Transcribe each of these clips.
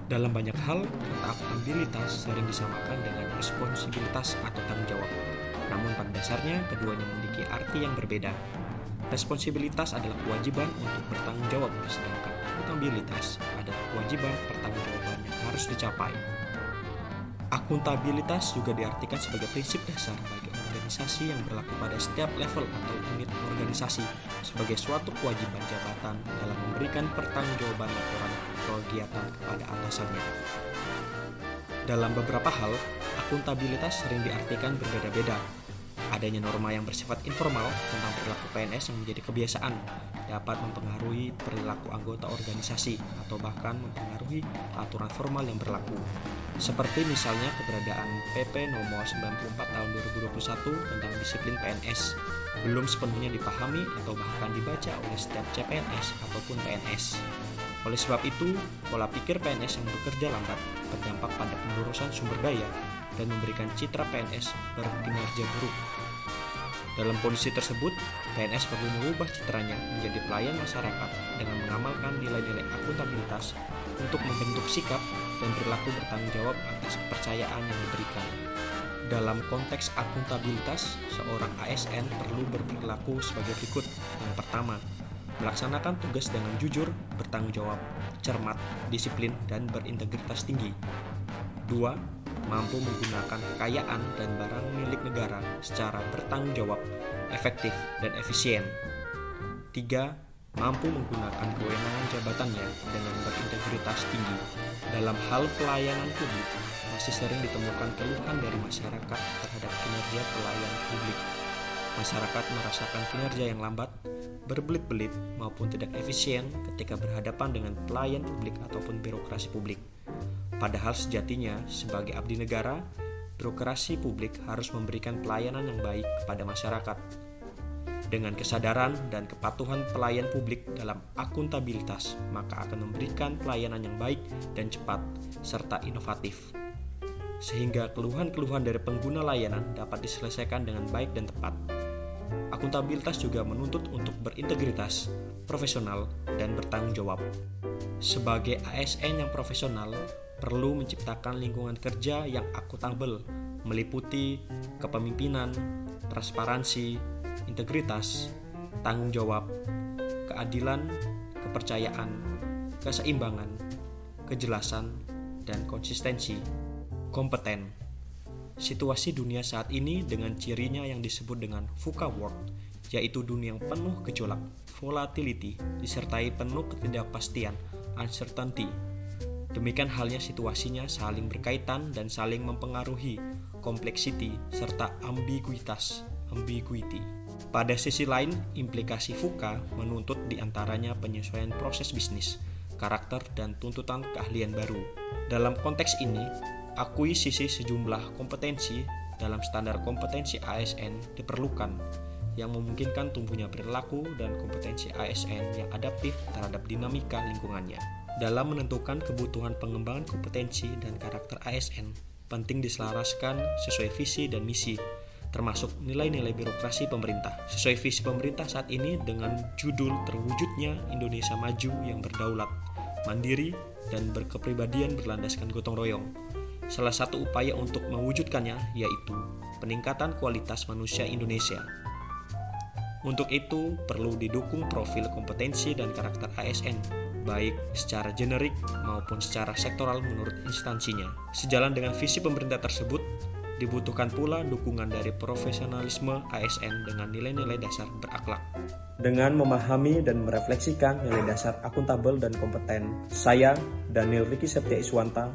Dalam banyak hal, kata akuntabilitas sering disamakan dengan responsibilitas atau tanggung jawab. Namun pada dasarnya keduanya memiliki arti yang berbeda. Responsibilitas adalah kewajiban untuk bertanggung jawab, sedangkan akuntabilitas adalah kewajiban pertanggungjawaban yang harus dicapai. Akuntabilitas juga diartikan sebagai prinsip dasar bagi organisasi yang berlaku pada setiap level atau unit organisasi sebagai suatu kewajiban jabatan dalam memberikan pertanggungjawaban laporan kegiatan kepada atasannya. Dalam beberapa hal, akuntabilitas sering diartikan berbeda-beda. Adanya norma yang bersifat informal tentang perilaku PNS yang menjadi kebiasaan dapat mempengaruhi perilaku anggota organisasi atau bahkan mempengaruhi aturan formal yang berlaku. Seperti misalnya keberadaan PP nomor 94 tahun 2021 tentang disiplin PNS belum sepenuhnya dipahami atau bahkan dibaca oleh setiap CPNS ataupun PNS. Oleh sebab itu, pola pikir PNS yang bekerja lambat berdampak pada pemborosan sumber daya dan memberikan citra PNS berkinerja buruk. Dalam kondisi tersebut, PNS perlu mengubah citranya menjadi pelayan masyarakat dengan mengamalkan nilai-nilai akuntabilitas untuk membentuk sikap dan berlaku bertanggung jawab atas kepercayaan yang diberikan. Dalam konteks akuntabilitas, seorang ASN perlu berperilaku sebagai berikut. Yang pertama, melaksanakan tugas dengan jujur, bertanggung jawab, cermat, disiplin, dan berintegritas tinggi. 2. Mampu menggunakan kekayaan dan barang milik negara secara bertanggung jawab, efektif, dan efisien. 3. Mampu menggunakan kewenangan jabatannya dengan berintegritas tinggi. Dalam hal pelayanan publik, masih sering ditemukan keluhan dari masyarakat terhadap kinerja pelayan publik. Masyarakat merasakan kinerja yang lambat, berbelit-belit, maupun tidak efisien ketika berhadapan dengan pelayan publik ataupun birokrasi publik. Padahal sejatinya, sebagai abdi negara, birokrasi publik harus memberikan pelayanan yang baik kepada masyarakat. Dengan kesadaran dan kepatuhan pelayan publik dalam akuntabilitas, maka akan memberikan pelayanan yang baik dan cepat, serta inovatif. Sehingga keluhan-keluhan dari pengguna layanan dapat diselesaikan dengan baik dan tepat. Akuntabilitas juga menuntut untuk berintegritas, profesional, dan bertanggung jawab. Sebagai ASN yang profesional, perlu menciptakan lingkungan kerja yang akuntabel, meliputi kepemimpinan, transparansi, integritas, tanggung jawab, keadilan, kepercayaan, keseimbangan, kejelasan, dan konsistensi. Kompeten. Situasi dunia saat ini dengan cirinya yang disebut dengan VUCA world, yaitu dunia yang penuh gejolak, volatility, disertai penuh ketidakpastian, uncertainty. Demikian halnya situasinya saling berkaitan dan saling mempengaruhi, complexity, serta ambiguity. Pada sisi lain, implikasi VUCA menuntut diantaranya penyesuaian proses bisnis, karakter, dan tuntutan keahlian baru. Dalam konteks ini, akuisisi sejumlah kompetensi dalam standar kompetensi ASN diperlukan yang memungkinkan tumbuhnya perilaku dan kompetensi ASN yang adaptif terhadap dinamika lingkungannya. Dalam menentukan kebutuhan pengembangan kompetensi dan karakter ASN, penting diselaraskan sesuai visi dan misi, termasuk nilai-nilai birokrasi pemerintah. Sesuai visi pemerintah saat ini dengan judul terwujudnya Indonesia Maju yang berdaulat, mandiri, dan berkepribadian berlandaskan gotong royong. Salah satu upaya untuk mewujudkannya yaitu peningkatan kualitas manusia Indonesia. Untuk itu, perlu didukung profil kompetensi dan karakter ASN, baik secara generik maupun secara sektoral menurut instansinya. Sejalan dengan visi pemerintah tersebut, dibutuhkan pula dukungan dari profesionalisme ASN dengan nilai-nilai dasar berakhlak. Dengan memahami dan merefleksikan nilai dasar akuntabel dan kompeten, saya, Daniel Ricky Septia Iswanta,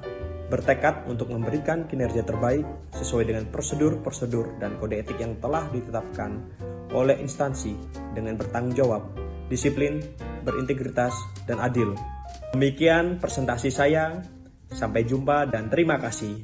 bertekad untuk memberikan kinerja terbaik sesuai dengan prosedur-prosedur dan kode etik yang telah ditetapkan oleh instansi dengan bertanggung jawab, disiplin, berintegritas, dan adil. Demikian presentasi saya. Sampai jumpa dan terima kasih.